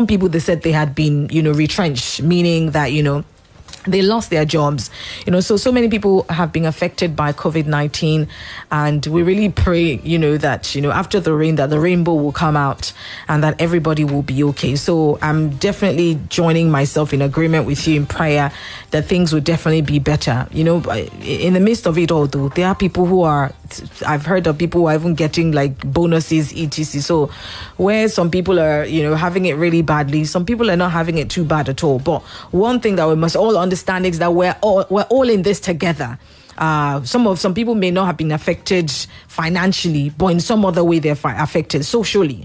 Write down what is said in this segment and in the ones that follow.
some people, they said they had been, retrenched, meaning that, they lost their jobs, so many people have been affected by COVID-19, and we really pray, that, after the rain, that the rainbow will come out and that everybody will be okay. So I'm definitely joining myself in agreement with you in prayer that things will definitely be better. In the midst of it all, though, there are people who are, I've heard of people who are even getting like bonuses, etc. So where some people are, having it really badly, some people are not having it too bad at all. But one thing that we must all understand is that we're all in this together. Some people may not have been affected financially, but in some other way they're affected socially,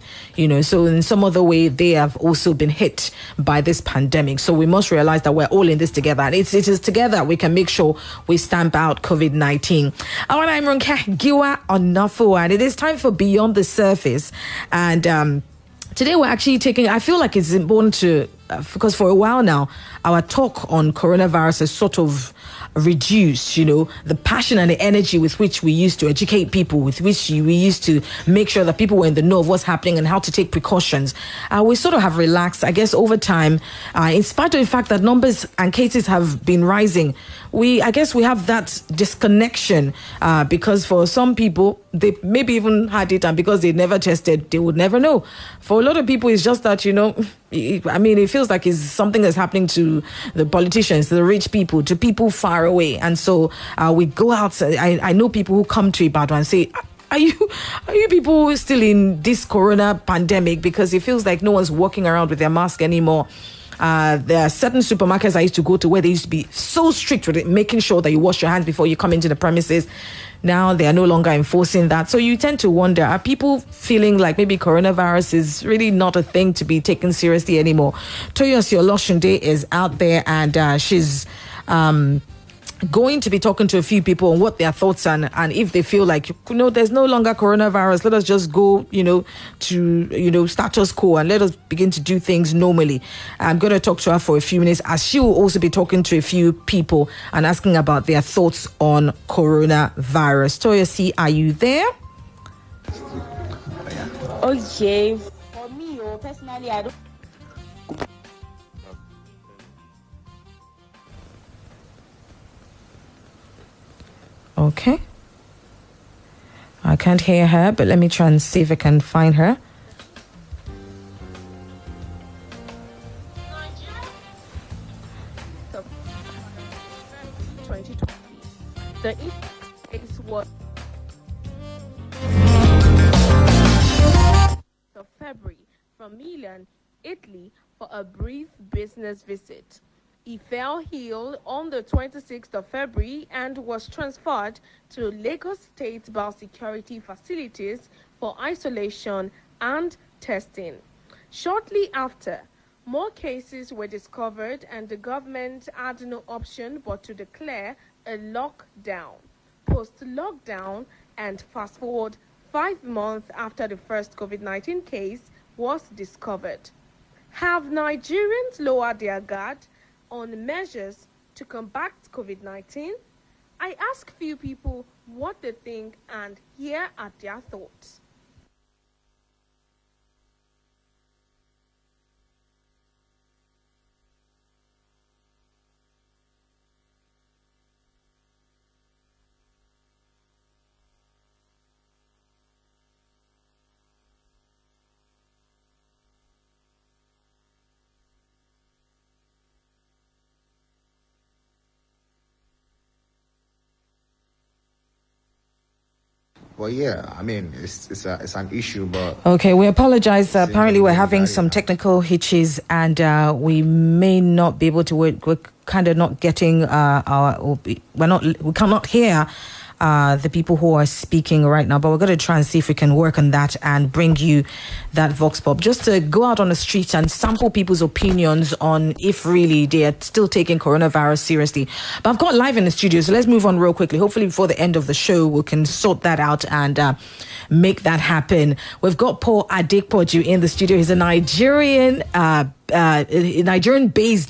so in some other way they have also been hit by this pandemic. So we must realize that we're all in this together, and it is together we can make sure we stamp out COVID-19. I'm Giwa Onafo, and it is time for Beyond the Surface. And today we're actually I feel like it's important to, because for a while now, our talk on coronavirus has sort of reduced, the passion and the energy with which we used to educate people, with which we used to make sure that people were in the know of what's happening and how to take precautions. We sort of have relaxed, I guess, over time, in spite of the fact that numbers and cases have been rising. I guess we have that disconnection because for some people, they maybe even had it, and because they never tested, they would never know. For a lot of people, it's just that, it feels like it's something that's happening to the politicians, to the rich people, to people far away. And so we go out. I know people who come to Ibadan and say, Are you people still in this corona pandemic? Because it feels like no one's walking around with their mask anymore. There are certain supermarkets I used to go to where they used to be so strict with it, making sure that you wash your hands before you come into the premises. Now they are no longer enforcing that. So you tend to wonder, are people feeling like maybe coronavirus is really not a thing to be taken seriously anymore? Toyosi Oloshunde is out there, and she's going to be talking to a few people on what their thoughts are, and if they feel like, there's no longer coronavirus, let us just go, to, status quo, and let us begin to do things normally. I'm going to talk to her for a few minutes, as she will also be talking to a few people and asking about their thoughts on coronavirus. Toyosi, are you there? Okay. For me, personally, I don't. Okay. I can't hear her, but let me try and see if I can find her. So, 2020. The index was of February from Milan, Italy, for a brief business visit. He fell ill on the 26th of February and was transferred to Lagos State Biosecurity facilities for isolation and testing. Shortly after, more cases were discovered, and the government had no option but to declare a lockdown. Post-lockdown, and fast forward 5 months after the first COVID-19 case was discovered. Have Nigerians lowered their guard on measures to combat COVID-19? I ask few people what they think, and here are their thoughts. Well, yeah, it's an issue, but... Okay, we apologize. Apparently, we're having some technical hitches, and we may not be able to... We're kind of not getting we cannot hear the people who are speaking right now, but we're going to try and see if we can work on that and bring you that vox pop, just to go out on the streets and sample people's opinions on if really they are still taking coronavirus seriously. But I've got live in the studio, so let's move on real quickly. Hopefully before the end of the show we can sort that out and make that happen. We've got Paul Adekpoju in the studio. He's a Nigerian-based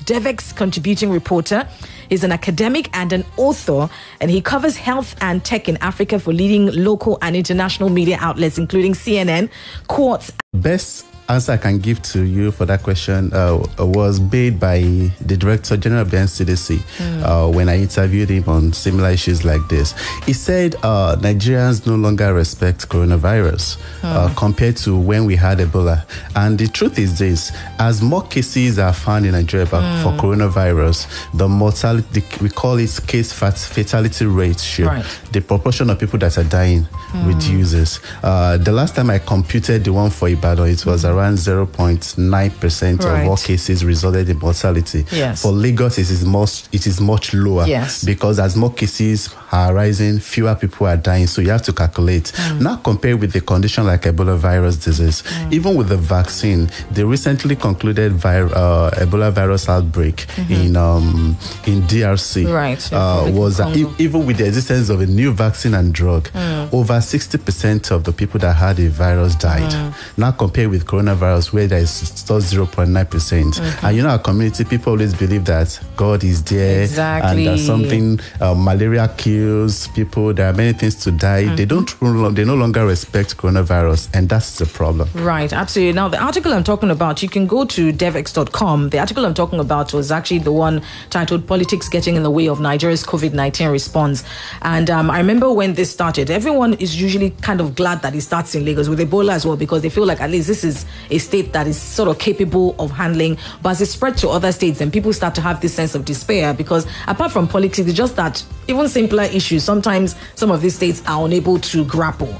Devex contributing reporter. He's an academic and an author, and he covers health and tech in Africa for leading local and international media outlets, including CNN, Quartz. Best answer I can give to you for that question was made by the Director General of the NCDC when I interviewed him on similar issues like this. He said Nigerians no longer respect coronavirus compared to when we had Ebola. And the truth is this: as more cases are found in Nigeria for coronavirus, the mortality, we call it case fatality ratio, the proportion of people that are dying reduces. The last time I computed the one for Ibadan, it was around 0.9% of all cases resulted in mortality. Yes. For Lagos, it is much lower, because as more cases are rising, fewer people are dying. So you have to calculate. Now compare with the condition like Ebola virus disease. Even with the vaccine, they recently concluded Ebola virus outbreak in DRC. Was even with the existence of a new vaccine and drug, over 60% of the people that had the virus died. Now compare with coronavirus, where there is still 0.9%. And our community, people always believe that God is there, and that something malaria kills people. There are many things to die. They no longer respect coronavirus, and that's the problem. Right, absolutely. Now the article I'm talking about, you can go to devex.com. The article I'm talking about was actually the one titled "Politics Getting in the Way of Nigeria's COVID-19 Response." And I remember when this started, everyone is usually kind of glad that it starts in Lagos with Ebola as well, because they feel like at least this is a state that is sort of capable of handling. But as it spread to other states, and people start to have this sense of despair, because apart from politics, it's just that even simpler issues, sometimes some of these states are unable to grapple.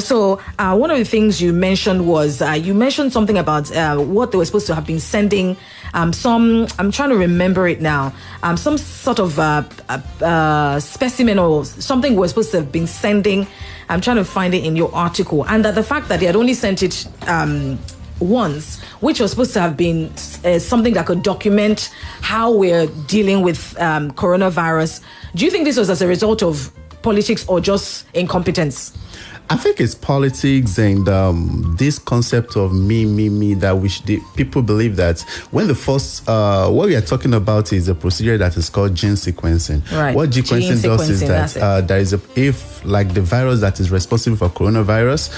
So one of the things you mentioned was, you mentioned something about what they were supposed to have been sending, I'm trying to remember it now, some sort of specimen or something we're supposed to have been sending. I'm trying to find it in your article. And that the fact that they had only sent it once, which was supposed to have been something that could document how we're dealing with coronavirus. Do you think this was as a result of politics or just incompetence? I think it's politics and this concept of me that people believe that when the first what we are talking about is a procedure that is called gene sequencing. What gene sequencing does is that there is if like the virus that is responsible for coronavirus,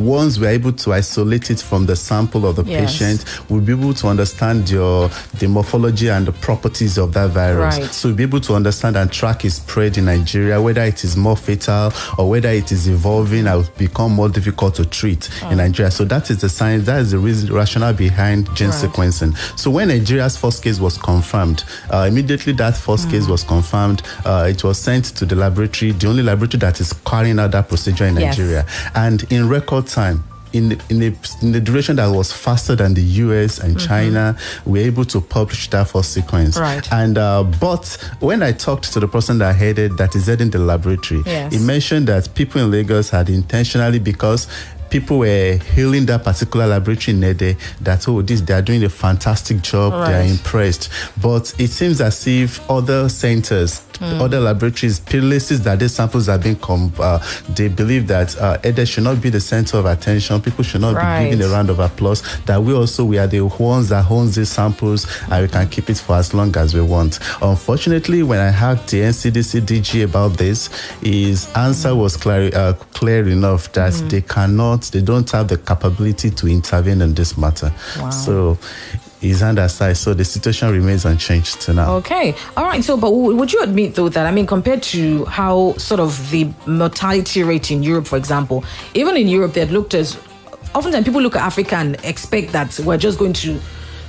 once we're able to isolate it from the sample of the patient, we'll be able to understand the morphology and the properties of that virus. So we'll be able to understand and track its spread in Nigeria, whether it is more fatal or whether it is evolving and will become more difficult to treat in Nigeria. So that is the science, that is the reason, rationale behind gene sequencing. So when Nigeria's first case was confirmed, immediately that first case was confirmed, it was sent to the laboratory, the only laboratory that is carrying out that procedure in Nigeria. And in record time, in the duration that was faster than the US and China, we were able to publish that first sequence. And but when I talked to the person that is heading the laboratory, he mentioned that people in Lagos had intentionally, because people were hailing that particular laboratory in Nede, that they are doing a fantastic job, they are impressed. But it seems as if other centers, other laboratories, places that these samples are being they believe that EDE should not be the center of attention. People should not be giving a round of applause. That we are the ones that owns these samples, and we can keep it for as long as we want. Unfortunately, when I asked the NCDC DG about this, his answer was clear enough that they don't have the capability to intervene in this matter. So his hand aside, so the situation remains unchanged till now. Okay, all right. So, but would you admit though that, I mean, compared to how sort of the mortality rate in Europe, for example, even in Europe, they've looked as oftentimes people look at Africa and expect that we're just going to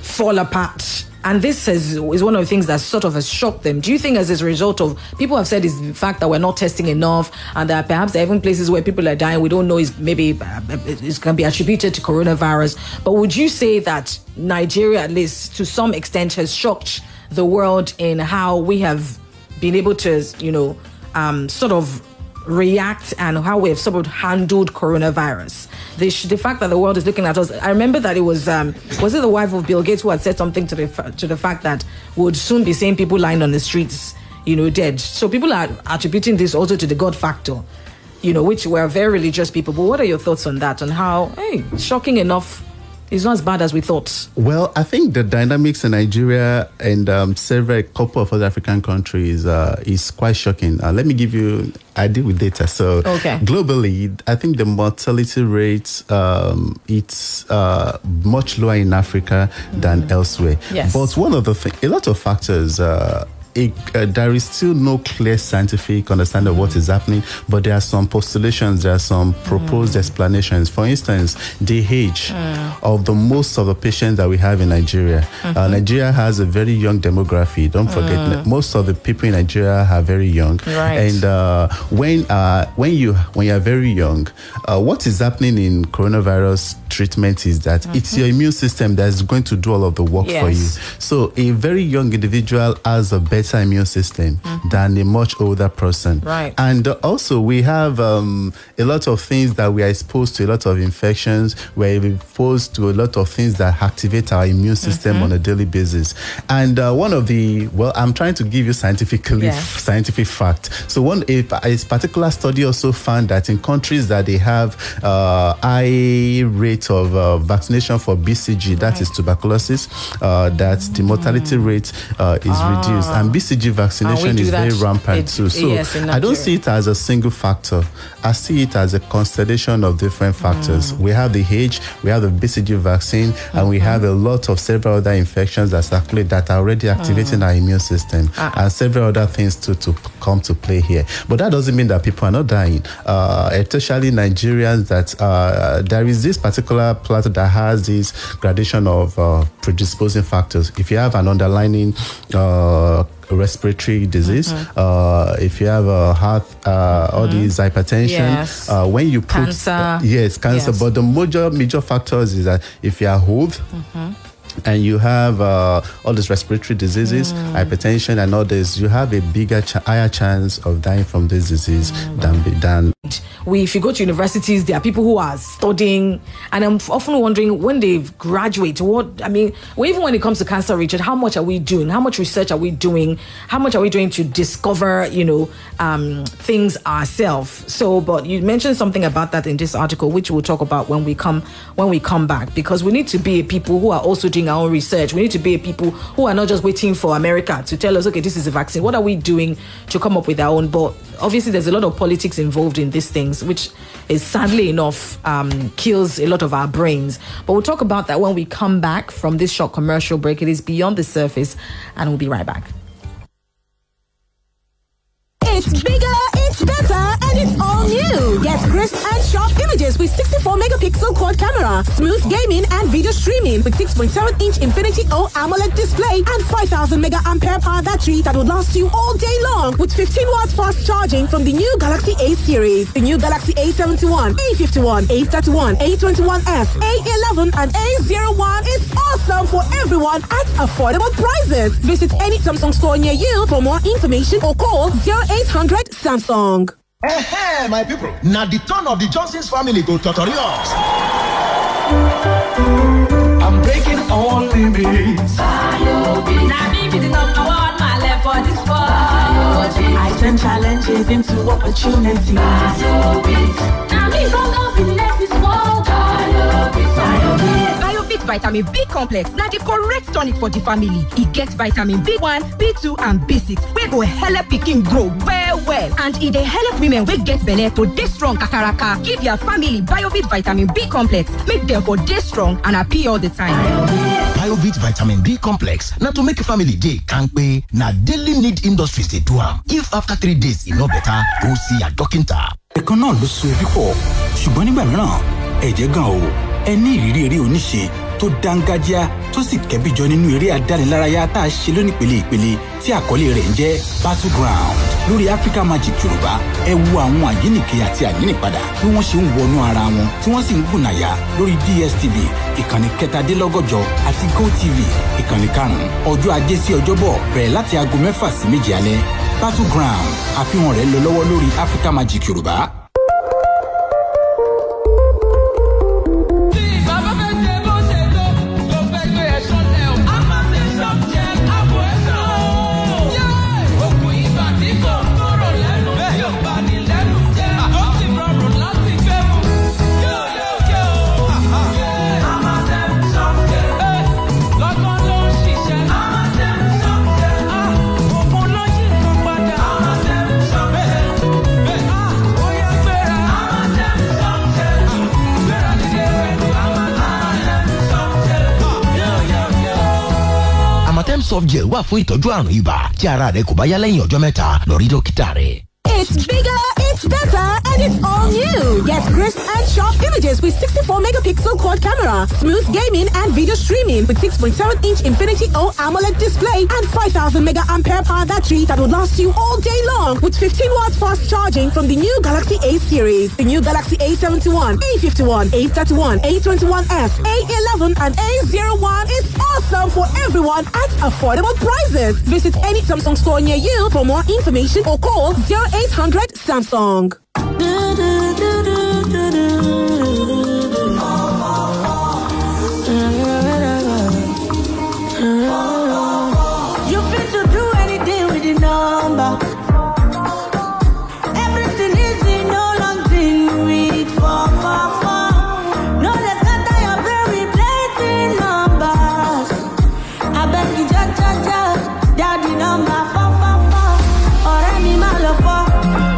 fall apart. And this is one of the things that sort of has shocked them. Do you think as a result of, people have said, is the fact that we're not testing enough, and that perhaps there are even places where people are dying, we don't know, is maybe it's going to be attributed to coronavirus. But would you say that Nigeria, at least to some extent, has shocked the world in how we have been able to, sort of react and how we have sort of handled coronavirus? The fact that the world is looking at us. I remember that it was it the wife of Bill Gates who had said something to the fact that we would soon be seeing people lying on the streets, dead. So people are attributing this also to the God factor, which we're very religious people. But what are your thoughts on that? On how, shocking enough, it's not as bad as we thought? Well, I think the dynamics in Nigeria and a couple of other African countries is quite shocking. Let me give you, I deal with data. So globally, I think the mortality rate, it's much lower in Africa than elsewhere. Yes. But one of the a lot of factors, there is still no clear scientific understanding of what is happening, but there are some postulations, there are some proposed explanations. For instance, the age of most of the patients that we have in Nigeria. Nigeria has a very young demography. Don't forget, most of the people in Nigeria are very young. Right. And when you are very young, what is happening in coronavirus treatment is that it's your immune system that's going to do all of the work for you. So a very young individual has a better immune system than a much older person. Right. And also we have a lot of things that we are exposed to, a lot of infections. We're exposed to a lot of things that activate our immune system on a daily basis. And one of the, I'm trying to give you scientific fact. So a particular study also found that in countries that they have high rate of vaccination for BCG, that is tuberculosis, that the mortality rate is reduced. And BCG vaccination is very rampant too. So I don't see it as a single factor. I see it as a constellation of different factors. We have the age, we have the BCG vaccine, and we have a lot of several other infections that circulate that are already activating our immune system, and several other things to come to play here. But that doesn't mean that people are not dying, especially Nigerians. That there is this particular plateau that has this gradation of predisposing factors. If you have an underlying respiratory disease, if you have a heart, all these hypertension, when you put cancer. But the major factors is that if you are old, and you have all these respiratory diseases, hypertension and all this, you have a higher chance of dying from this disease than if you go to universities, there are people who are studying, and I'm often wondering when they graduate, even when it comes to cancer, Richard, how much are we doing? How much research are we doing? How much are we doing to discover, things ourselves? So, but you mentioned something about that in this article, which we'll talk about when we come back, because we need to be a people who are also doing our own research. We need to be a people who are not just waiting for America to tell us, okay, this is a vaccine. What are we doing to come up with our own? But obviously, there's a lot of politics involved in these things, which is sadly enough kills a lot of our brains. But we'll talk about that when we come back from this short commercial break. It is Beyond the Surface, and we'll be right back. It's bigger, it's better, and it's all new. Get crisp and sharp images with 64 megapixel quad camera, smooth gaming and video streaming with 6.7-inch Infinity O AMOLED display and 5,000 mAh power battery that will last you all day long with 15 watts fast charging from the new Galaxy A series. The new Galaxy A71, A51, A31, A21s, A11, and A01 is awesome for everyone at affordable prices. Visit any Samsung store near you for more information or call 0800 Samsung. Hey, my people. Now the turn of the Johnson's family go tutorials. I'm breaking all limits. Now me be the number one, my left for this world. I turn challenges into opportunities. Now me gon' be the next world. Biofit Vitamin B Complex. Now the correct tonic for the family. It gets vitamin B1, B2, and B6. We go help pikin grow well. And it dey help women wey get belle to dey strong kakaraka. Give your family Biofit Vitamin B Complex. Make them for dey strong and happy all the time. Biofit Vitamin B Complex. Now to make a family day kampe. Na daily need industries dey do am. If after 3 days e no better, go see a doctor. Ẹ̀kan náà ló so ebi pọ̀, ṣùgbọ́n nígbà mìíràn ẹ̀jẹ̀ gan o. Ẹ ní ìrírí eré oníṣe tó dángájíá tó sì kẹ́bíjọ nínú eré adánilárayá tá a ṣe lónípele-ìpele tí àkọlé rẹ̀ ń jẹ́ Battleground. Lórí Africa Magic Yorùbá, ẹ wo àwọn àyíníke àti àyínípadà bí wọ́n ṣe ń wọnú ara wọn tí wọ́n sì ń gùnàyà lórí DSTV ìkànnì 17 àti GoTV ìkànnì 5 ọjọ́ Ajé sí Ọjọ́bọ̀ bẹ̀rẹ̀ láti aago 6 sí 7 alẹ́. Battleground àfihàn rẹ̀ lọ lọ́wọ́ lórí Africa Magic Yorùbá. Tem soft gel wà fún ìtọ́jú àrùn ibà. Tí ara rẹ kò bá yá lẹ́yìn ọjọ́ mẹ́ta, lọ rí dókítà rẹ. It's bigger, it's better, and it's all new. Get crisp and sharp images with 64 megapixel quad camera, smooth gaming and video streaming with 6.7-inch Infinity O AMOLED display and 5000 mAh power battery that will last you all day long with 15 watts fast charging from the new Galaxy A series. The new Galaxy A71, A51, A31, A21s, A11, and A01 is awesome for everyone at affordable prices. Visit any Samsung store near you for more information or call 0800 Samsung. You fit to do anything with the number. Everything is in no long thing with 444. No, let's scatter your brain with plenty numbers. I beg you, daddy number 444. Ọ̀rẹ́ mi máa lọ fọ́.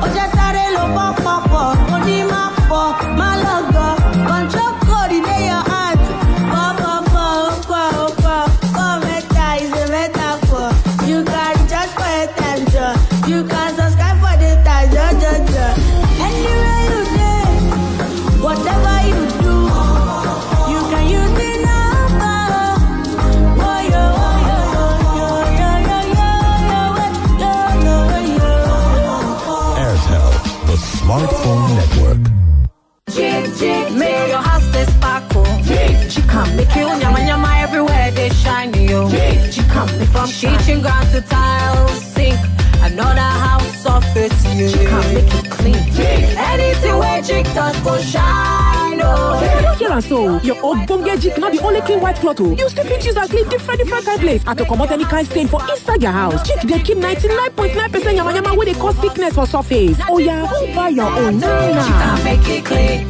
Ó jẹ́ sáré lọ 444. Mo ní máa fọ́, máa lọ gọ. Control code in your heart. 444. Four meta is a metaphor. You can just for attention. You can subscribe for the time. Anywhere you go, whatever you do, you can use the number. Airtel, the smartphone network. Make your house stay sparkle. She come make you nyama everywhere they shine you. She come from kitchen ground to tiles, sink. Another house surface you. She come make it clean. Anything where chick touch go shine. Here and so, your old bonge jig not the only clean white cloth. You still fit use and clean different kind place. And to come out any kind stain for inside your house. Chick they keep 99.9% yama where they cause sickness for surface. Oh yeah, who buy your own now? She can make it clean.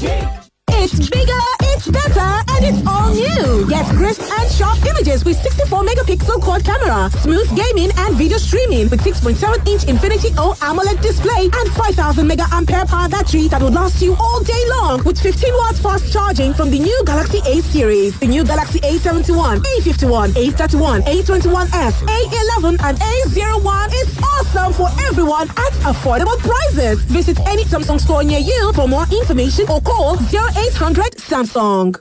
It's bigger, it's better, and it's all new. Get crisp and sharp images with 64 megapixel quad camera, smooth gaming and video streaming with 6.7-inch Infinity O AMOLED display and 5000 mAh power battery that will last you all day long with 15 watts fast charging from the new Galaxy A series. The new Galaxy A71, A51, A31, A21s, A11, and A01 is awesome for everyone at affordable prices. Visit any Samsung store near you for more information or call 0800 Samsung.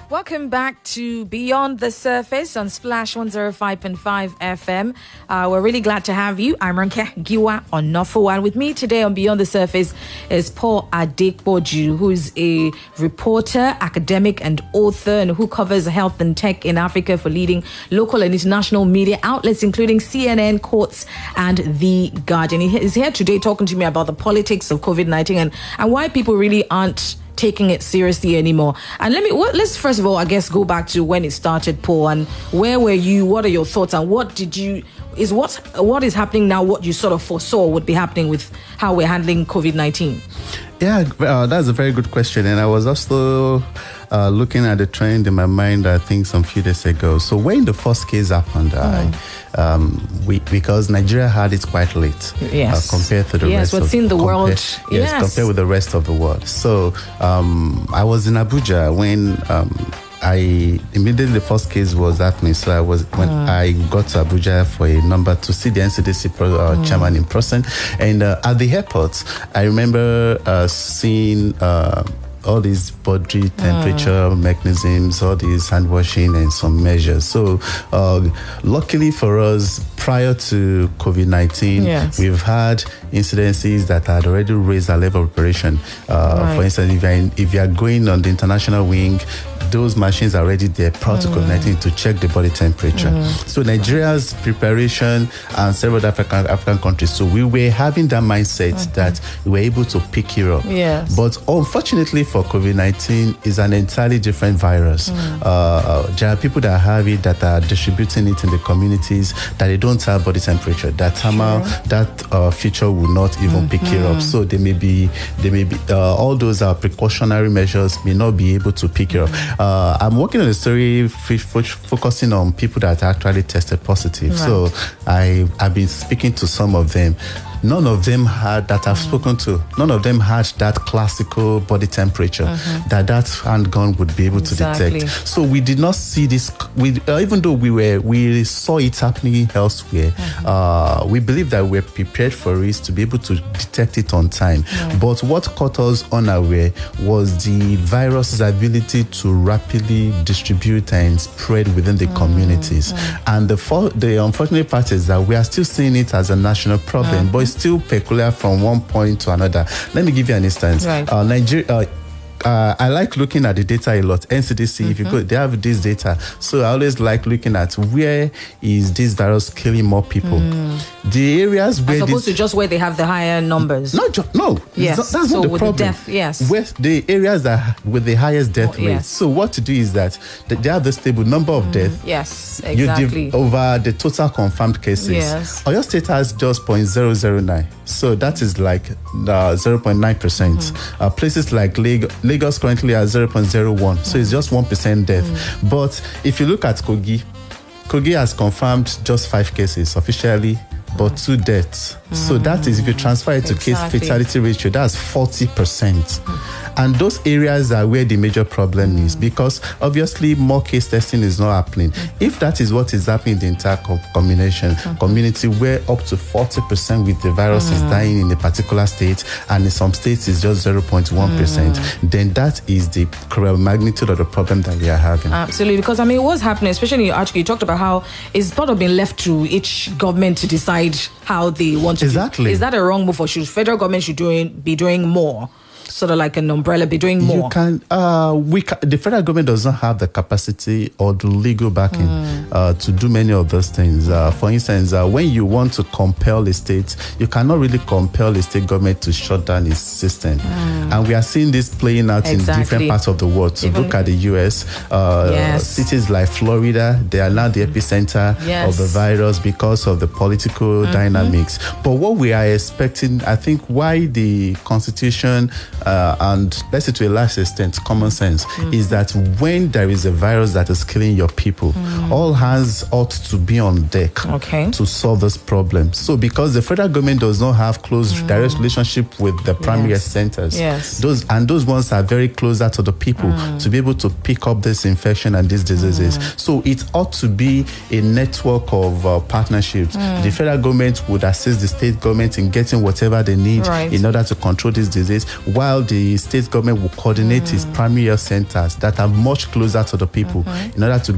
Welcome back to Beyond the Surface on Splash 105.5 FM. We're really glad to have you. I'm Ranke Giwa on Nofo. And with me today on Beyond the Surface is Paul Adekboju, who's a reporter, academic, and author, and who covers health and tech in Africa for leading local and international media outlets, including CNN, Quartz, and The Guardian. He is here today talking to me about the politics of COVID-19 and why people really aren't taking it seriously anymore. And let's first of all, I guess, go back to when it started, Paul, and where were you? What are your thoughts? And what is happening now, what you sort of foresaw would be happening with how we're handling COVID-19? Yeah, that's a very good question. And I was also looking at the trend in my mind, I think some few days ago. So when the first case happened, because Nigeria had it quite late, yes, compared to the rest what's in the world. Yes, compared with the rest of the world. So I was in Abuja when immediately the first case was happening. So I got to Abuja for a number to see the NCDC chairman in person. And at the airport, I remember seeing all these body temperature mechanisms, all these hand washing and some measures. So luckily for us, prior to COVID-19, we've had incidences that had already raised our level of operation. For instance, if you are going on the international wing, those machines are already there prior to COVID-19 to check the body temperature. So Nigeria's preparation and several African countries, so we were having that mindset that we were able to pick it up. Yes. But unfortunately for COVID-19, is an entirely different virus. There are people that have it that are distributing it in the communities that they don't have body temperature. That feature will not even pick it up. So they may be all those precautionary measures may not be able to pick it up. I'm working on a story focusing on people that actually tested positive. Right. So I've been speaking to some of them. None of them had that I've spoken to. None of them had that classical body temperature that handgun would be able to detect. So we did not see this. Even though we saw it happening elsewhere, we believe that we're prepared for it to be able to detect it on time. But what caught us unaware was the virus's ability to rapidly distribute and spread within the communities. And the unfortunate part is that we are still seeing it as a national problem, but it's still peculiar from one point to another. Let me give you an instance. Nigeria. I like looking at the data a lot. NCDC, if you go, they have this data. So I always like looking at where is this virus killing more people. The areas where... As opposed to just where they have the higher numbers. No. Yes. That's so not the with problem. The death, yes. Where the areas that with the highest death rate. Yes. So what to do is that they have the stable number of deaths. Yes, exactly. Over the total confirmed cases. Yes. Oyo State has just 0.009. So that is like 0.9%. Places like Lagos currently has 0.01. So it's just 1% death. But if you look at Kogi has confirmed just 5 cases officially, but 2 deaths. So that is, if you transfer it to case fatality ratio, that's 40%. And those areas are where the major problem is, because obviously more case testing is not happening. If that is what is happening in the entire community, where up to 40% with the virus is dying in a particular state, and in some states is just 0.1%, then that is the magnitude of the problem that we are having. Absolutely, because I mean, what's happening, especially you talked about how it's sort of been left to each government to decide how they want to do. Is that a wrong move, or should federal government be doing more? Sort of like an umbrella, be doing more. You can. The federal government does not have the capacity or the legal backing to do many of those things. For instance, when you want to compel a state, you cannot really compel a state government to shut down its system. And we are seeing this playing out in different parts of the world. To look at the US, cities like Florida, they are now the epicenter of the virus because of the political dynamics. But what we are expecting, I think, why the Constitution and let's say to a large extent common sense is that when there is a virus that is killing your people, all hands ought to be on deck to solve this problem. So because the federal government does not have close direct relationship with the primary centers, those ones are very closer to the people to be able to pick up this infection and these diseases. So it ought to be a network of partnerships. The federal government would assist the state government in getting whatever they need in order to control this disease, while the state government will coordinate its primary health centers that are much closer to the people in order to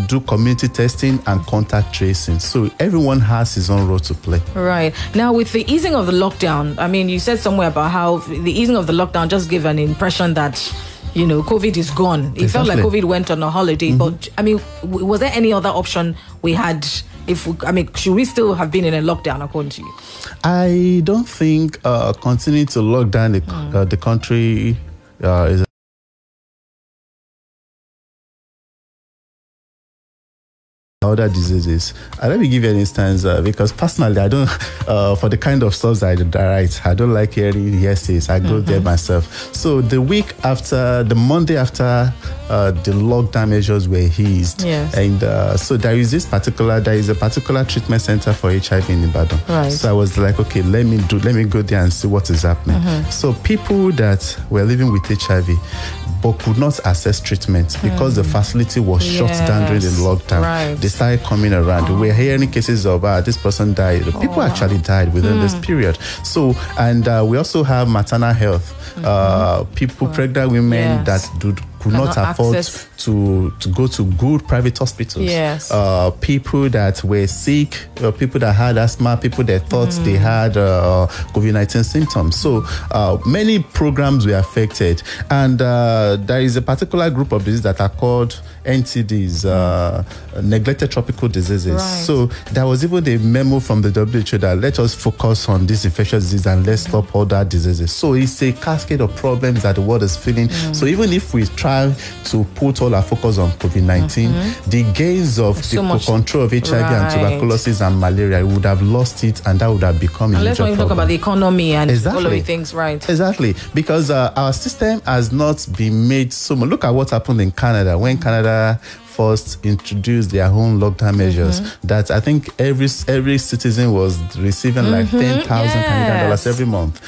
do community testing and contact tracing. So everyone has his own role to play. Right. Now, with the easing of the lockdown, I mean, you said somewhere about how the easing of the lockdown just gave an impression that, you know, COVID is gone. It felt like COVID went on a holiday. But, I mean, was there any other option we had? Should we still have been in a lockdown, according to you? I don't think continuing to lock down the country is other diseases. Let me give you an instance, because personally, I don't, for the kind of stuff that I write, I don't like hearing hearsays. I go there myself. So the Monday after the lockdown measures were eased, and so there is a particular treatment center for HIV in Ibadan. Right. So I was like, okay, let me go there and see what is happening. So people that were living with HIV but could not access treatment because the facility was shut down during the lockdown. They started coming around. We're hearing cases of this person died. People actually died within this period. So, and we also have maternal health. People, pregnant women that could not afford to go to good private hospitals. People that were sick, people that had asthma, people that thought they had COVID-19 symptoms. So many programs were affected. And there is a particular group of diseases that are called NTDs, neglected tropical diseases. So there was even a memo from the WHO that let us focus on this infectious disease and let's stop all that diseases. So it's a cascade of problems that the world is feeling. So even if we try try to put all our focus on COVID-19, the gains of the control of HIV and tuberculosis and malaria, we would have lost it, and that would have become a major problem. Let's not even talk about the economy and all of the things, right? Exactly, because our system has not been made so much. Look at what happened in Canada when Canada first introduced their own lockdown measures, that I think every citizen was receiving like $10,000 Canadian dollars every month.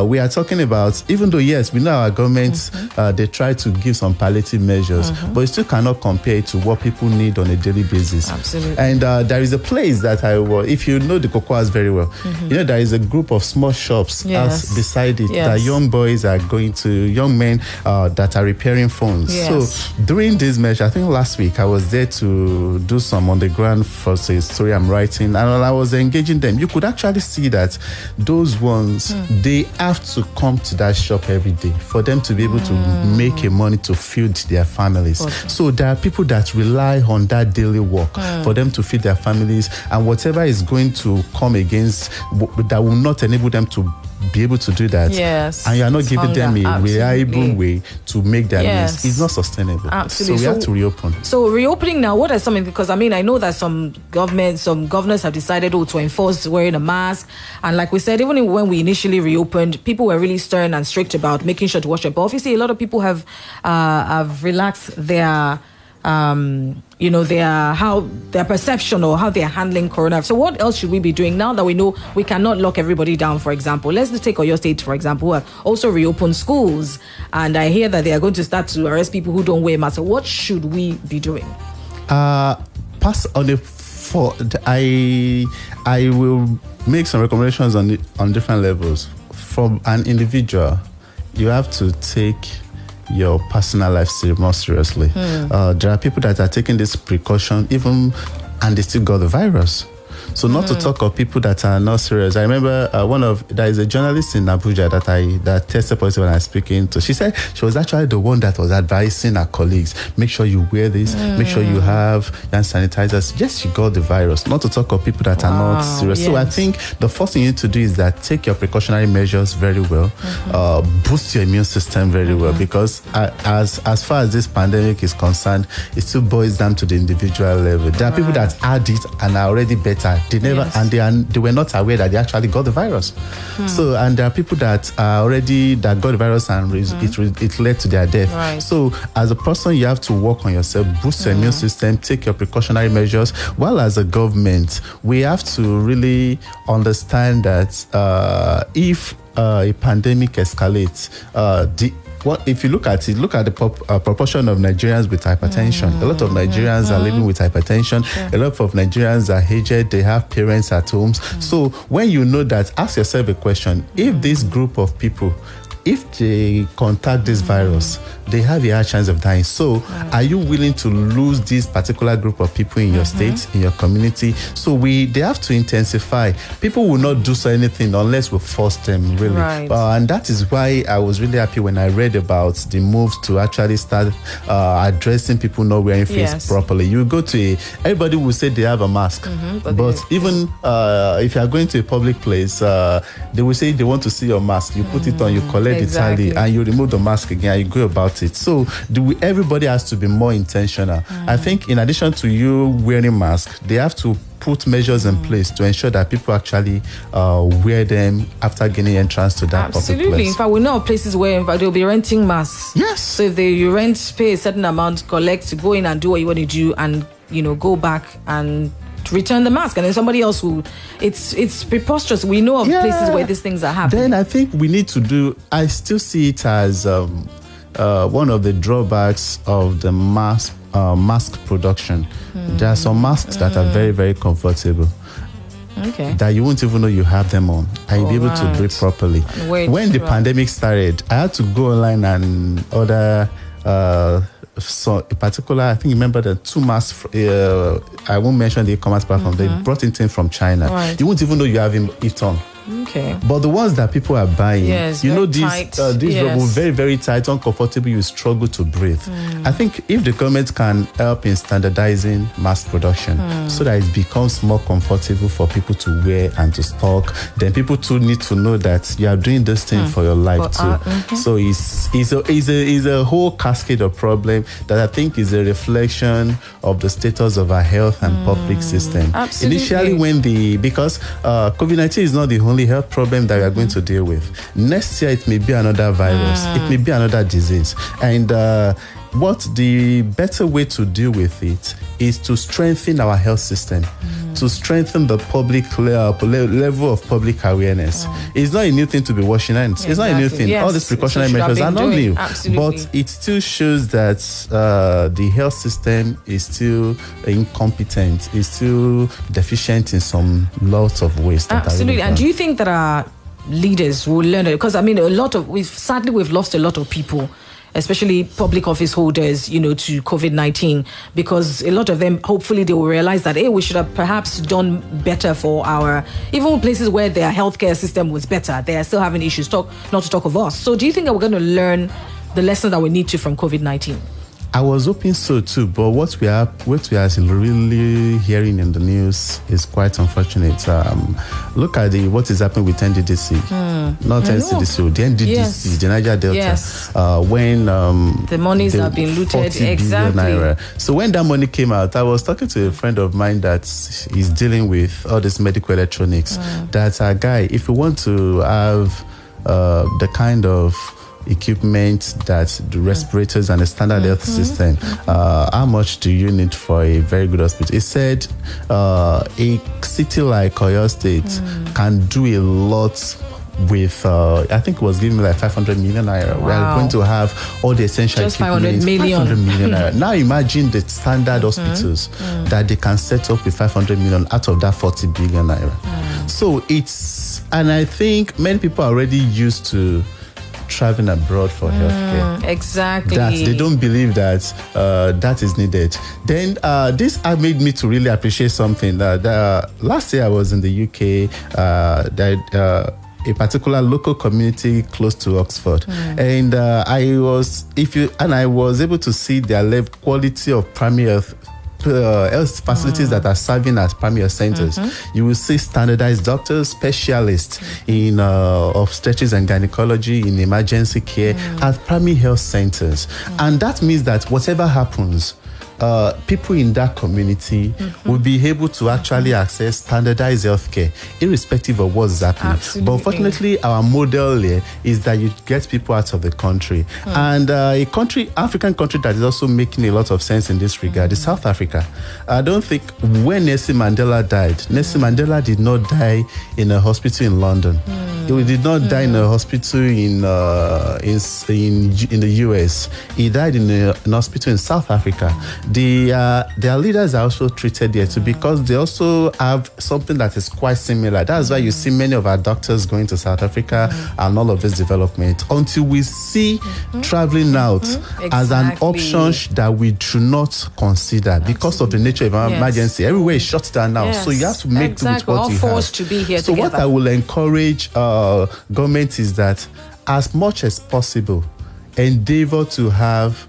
We are talking about, even though yes, we know our government they try to give some palliative measures, but it still cannot compare to what people need on a daily basis. Absolutely. And there is a place that if you know the cocoas very well, you know there is a group of small shops out beside it that young boys are going to, young men that are repairing phones. So during this measure, I think last week I was there to do some on the ground for a story I'm writing, and I was engaging them. You could actually see that those ones, they have to come to that shop every day for them to be able to make a money to feed their families. So there are people that rely on that daily work for them to feed their families, and whatever is going to come against that will not enable them to be able to do that, and you are not giving them a reliable way to make their meals, it's not sustainable. So we have to reopen. So reopening now, what are some, because I mean, I know that some governors have decided to enforce wearing a mask, and like we said, even when we initially reopened, people were really stern and strict about making sure to wash it. But obviously a lot of people have relaxed their their perception or how they're handling coronavirus. So what else should we be doing now that we know we cannot lock everybody down? For example, let's take Oyo State, for example, who have also reopened schools, and I hear that they are going to start to arrest people who don't wear masks. So what should we be doing? I will make some recommendations on different levels. From an individual, you have to take your personal life more seriously. There are people that are taking this precaution and they still got the virus. So not to talk of people that are not serious. I remember there is a journalist in Abuja that tested positive when I was speaking to. She said she was actually the one that was advising her colleagues, make sure you wear this, make sure you have hand sanitizers. Yes, she got the virus. Not to talk of people that are not serious. So I think the first thing you need to do is that take your precautionary measures very well, boost your immune system very well, because as far as this pandemic is concerned, it still boils down to the individual level. There are people that had it and are already better. They never, and they were not aware that they actually got the virus. So, and there are people that got the virus and it led to their death. So, as a person, you have to work on yourself, boost your immune system, take your precautionary measures. While as a government, we have to really understand that if a pandemic escalates, if you look at the proportion of Nigerians with hypertension. A lot of Nigerians are living with hypertension. A lot of Nigerians are aged. They have parents at home. So when you know that, ask yourself a question. If this group of people, if they contact this virus, they have a high chance of dying. So are you willing to lose this particular group of people in your state, in your community? So they have to intensify. People will not do anything unless we force them, really. And that is why I was really happy when I read about the moves to actually start addressing people not wearing face properly. You go to everybody will say they have a mask, but even if you are going to a public place, they will say they want to see your mask. You put it on, you collect the tally, and you remove the mask again, and you go about it. So everybody has to be more intentional. I think in addition to you wearing masks, they have to put measures in place to ensure that people actually wear them after gaining entrance to that public place. In fact, we know places where they'll be renting masks. Yes. So if you pay a certain amount, collect, go in and do what you want to do, and go back and return the mask, and then somebody else will. It's preposterous. We know of places where these things are happening. Then I think we need to do. I still see it as one of the drawbacks of the mask production. There are some masks that are very, very comfortable. That you won't even know you have them on, and you'll be able to breathe properly. When the pandemic started, I had to go online and order. So in particular, I think remember the 2 masks. I won't mention the e-commerce platform. They brought it in from China. You won't even know you have it on. Okay. But the ones that people are buying, yes, you know, these rubber, very, very tight, uncomfortable, you struggle to breathe. I think if the government can help in standardizing mass production so that it becomes more comfortable for people to wear and to stock, then people too need to know that you are doing this thing for your life too. So it's a whole cascade of problem that I think is a reflection of the status of our health and public system. Absolutely. Initially, because COVID-19 is not the only health problem that we are going to deal with. Next year, it may be another virus. It may be another disease. And what the better way to deal with it is to strengthen our health system, to strengthen the public level of public awareness. It's not a new thing to be washing hands. It's not a new thing. Yes. All these precautionary measures are not new. Absolutely. But it still shows that the health system is still incompetent, is still deficient in some lots of ways. Absolutely. And do you think that our leaders will learn it? Because I mean, we've lost a lot of people, especially public office holders, to COVID-19, because a lot of them, hopefully they will realize that, hey, we should have perhaps done better for even places where their healthcare system was better, they are still having issues, not to talk of us. So do you think that we're going to learn the lessons that we need to from COVID-19? I was hoping so too, but what we are really hearing in the news is quite unfortunate. Look at what is happening with NDDC, not NCDC, the NDDC, the Niger Delta. When the monies have been looted, exactly. So when that money came out, I was talking to a friend of mine that is dealing with all this medical electronics. That guy, if you want to have the kind of equipment that the respirators and the standard health system, how much do you need for a very good hospital? He said a city like Oyo State can do a lot with I think it was giving me like 500 million naira. Wow. We are going to have all the essential just equipment. 500 million naira. Now imagine the standard hospitals that they can set up with 500 million out of that 40 billion naira. So and I think many people are already used to traveling abroad for healthcare. Exactly. That they don't believe that that is needed. Then this made me to really appreciate something. Last year I was in the UK. A particular local community close to Oxford, and I was able to see their quality of primary health facilities that are serving as primary centers. You will see standardized doctors, specialists in obstetrics and gynecology, in emergency care, at primary health centers. And that means that whatever happens, people in that community will be able to actually access standardized healthcare, irrespective of what's happening. Absolutely. But unfortunately, our model here is that you get people out of the country. And African country that is also making a lot of sense in this regard is South Africa. I don't think when Nelson Mandela died, Nelson Mandela did not die in a hospital in London. He did not die in a hospital in the US. He died in an hospital in South Africa. Their leaders are also treated there too, because they also have something that is quite similar. That's why you see many of our doctors going to South Africa and all of this development, until we see traveling out as an option that we do not consider because of the nature of our emergency. Everywhere is shut down now, so you have to make do with what you have. We're all forced to be here so together. What I will encourage government is that, as much as possible, endeavor to have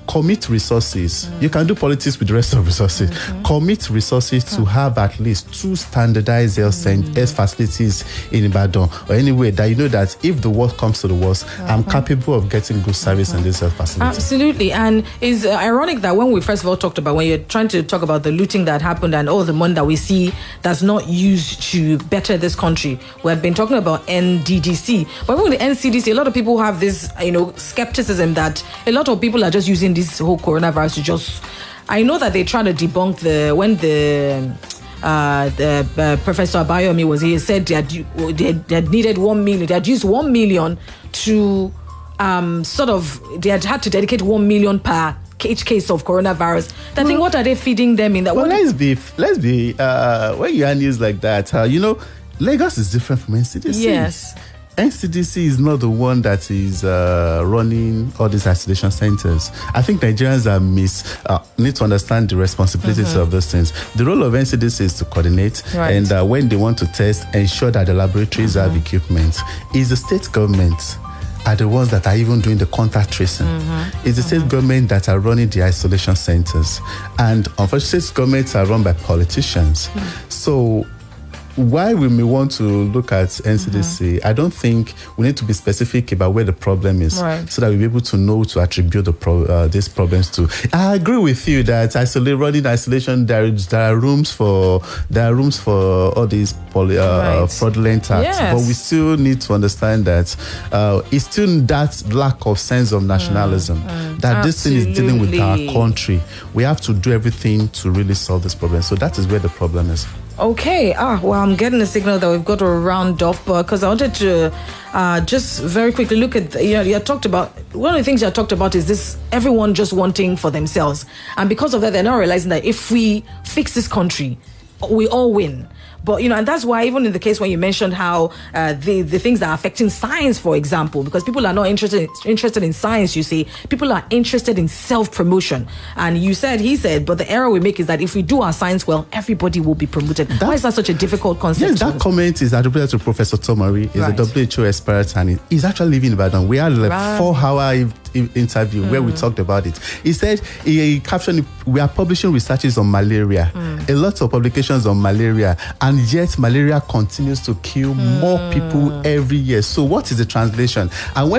commit resources. You can do politics with the rest of resources. Commit resources to have at least 2 standardized health facilities in Ibadan or anywhere that you know that if the worst comes to the worst, I'm capable of getting good service in this health facility. Absolutely. And it's ironic that when we first of all talked about, when you're trying to talk about the looting that happened and all the money that we see that's not used to better this country, we have been talking about NDDC. But even with the NCDC, a lot of people have this, skepticism that a lot of people are just using this whole coronavirus to just... I know that they're trying to debunk when the Professor Abayomi was here, said they had needed 1 million. They had used 1 million to they had to dedicate 1 million per each case of coronavirus. I think, what are they feeding them in that? Well, let's be when you hear news like that, Lagos is different from NCDC. Yes. NCDC is not the one that is running all these isolation centers. I think Nigerians need to understand the responsibilities of those things. The role of NCDC is to coordinate, and when they want to test, ensure that the laboratories have equipment. It's the state government are the ones that are even doing the contact tracing. It's the state government that are running the isolation centers. And unfortunately, state governments are run by politicians. So while we may want to look at NCDC, I don't think we need to be specific about where the problem is, so that we'll be able to know to attribute these problems to. I agree with you that running isolation, there are rooms for all these fraudulent acts, but we still need to understand that it's still that lack of sense of nationalism that this thing is dealing with our country. We have to do everything to really solve this problem. So that is where the problem is. Okay. Well, I'm getting a signal that we've got to round off, because I wanted to just very quickly look at, you talked about, one of the things you talked about is this, everyone just wanting for themselves. And because of that, they're not realizing that if we fix this country, we all win. But, and that's why even in the case when you mentioned how the things that are affecting science, for example, because people are not interested in science, you see, people are interested in self-promotion. And he said, but the error we make is that if we do our science well, everybody will be promoted. Why is that such a difficult concept? Yes, that comment is attributed to Professor Tomari. He's a WHO expert, and he's actually living in Ibadan. We had a 4-hour interview where we talked about it. He said, he captioned, we are publishing researches on malaria, a lot of publications on malaria, and yet malaria continues to kill more people every year. So what is the translation? And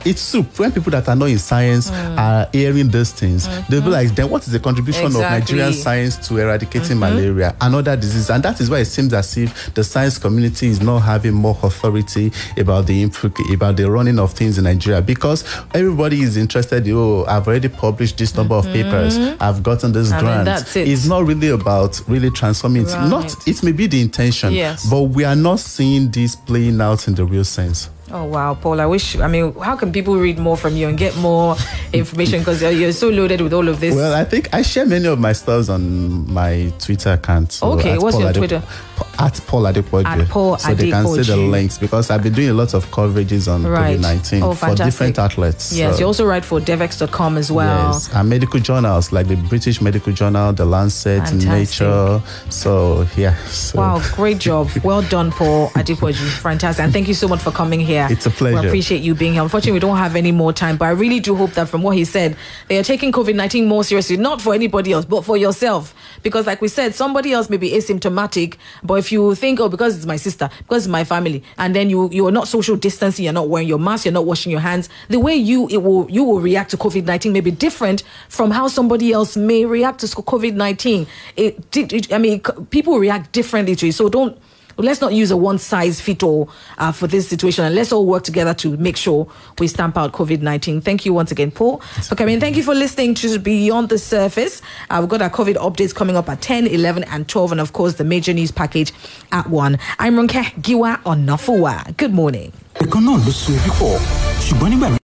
it's soup. When people that are not in science are hearing these things, they'll be like, then what is the contribution of Nigerian science to eradicating malaria and other diseases? And that is why it seems as if the science community is not having more authority about the running of things in Nigeria, because everybody is interested. I've already published this number of papers. I've gotten this grant. That's it. It's not really about really transforming it. It may be the intention, but we are not seeing this playing out in the real sense. Oh, wow, Paul. How can people read more from you and get more information? Because you're so loaded with all of this. Well, I think I share many of my stuff on my Twitter account. So okay, what's your Twitter? At Paul Adepoju. So they can see the links, because I've been doing a lot of coverages on COVID-19 for different outlets. Yes, you also write for devex.com as well. Yes, and medical journals like the British Medical Journal, The Lancet, Nature. So, yeah. Wow, great job. Well done, Paul Adepoju. Fantastic. And thank you so much for coming here. It's a pleasure. We appreciate you being here. Unfortunately, we don't have any more time, but I really do hope that from what he said, they are taking COVID-19 more seriously, not for anybody else, but for yourself. Because like we said, somebody else may be asymptomatic, but if you think, because it's my sister, because it's my family, and then you are not social distancing, you're not wearing your mask, you're not washing your hands, the way you will react to COVID-19 may be different from how somebody else may react to COVID-19. People react differently to it. So let's not use a one-size-fits-all for this situation, and let's all work together to make sure we stamp out COVID-19. Thank you once again, Paul, for coming. Thank you for listening to Beyond the Surface. We've got our COVID updates coming up at 10, 11, and 12, and of course, the major news package at 1. I'm Ronke Giwa Onafuwa. Good morning.